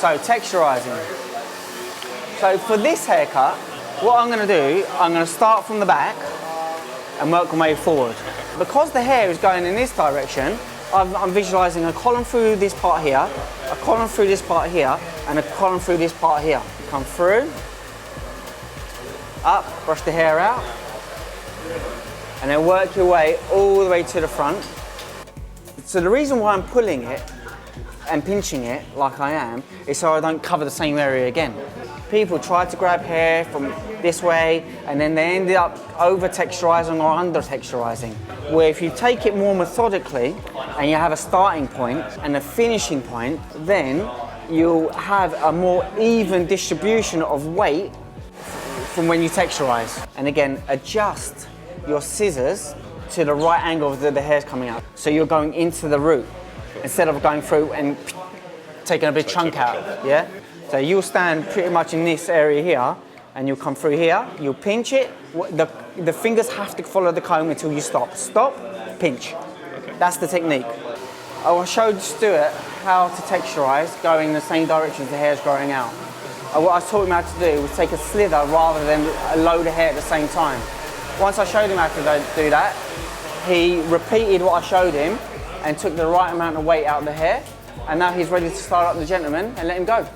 So texturizing. So for this haircut, what I'm going to do, I'm going to start from the back and work my way forward. Because the hair is going in this direction, I'm visualizing a column through this part here, a column through this part here, and a column through this part here. Come through, up, brush the hair out, and then work your way all the way to the front. So the reason why I'm pulling it and pinching it like I am is so I don't cover the same area again. People try to grab hair from this way and then they ended up over texturizing or under texturizing. Where if you take it more methodically and you have a starting point and a finishing point, then you'll have a more even distribution of weight from when you texturize. And again, adjust your scissors to the right angle that the hair's coming out. So you're going into the root instead of going through and taking a big chunk out, yeah? So you'll stand pretty much in this area here and you'll come through here, you'll pinch it. The fingers have to follow the comb until you stop. Stop, pinch. Okay. That's the technique. I showed Stuart how to texturize going in the same direction as the hair's growing out. What I taught him how to do was take a slither rather than a load of hair at the same time. Once I showed him how to do that, he repeated what I showed him and took the right amount of weight out of the hair, and now he's ready to style up the gentleman and let him go.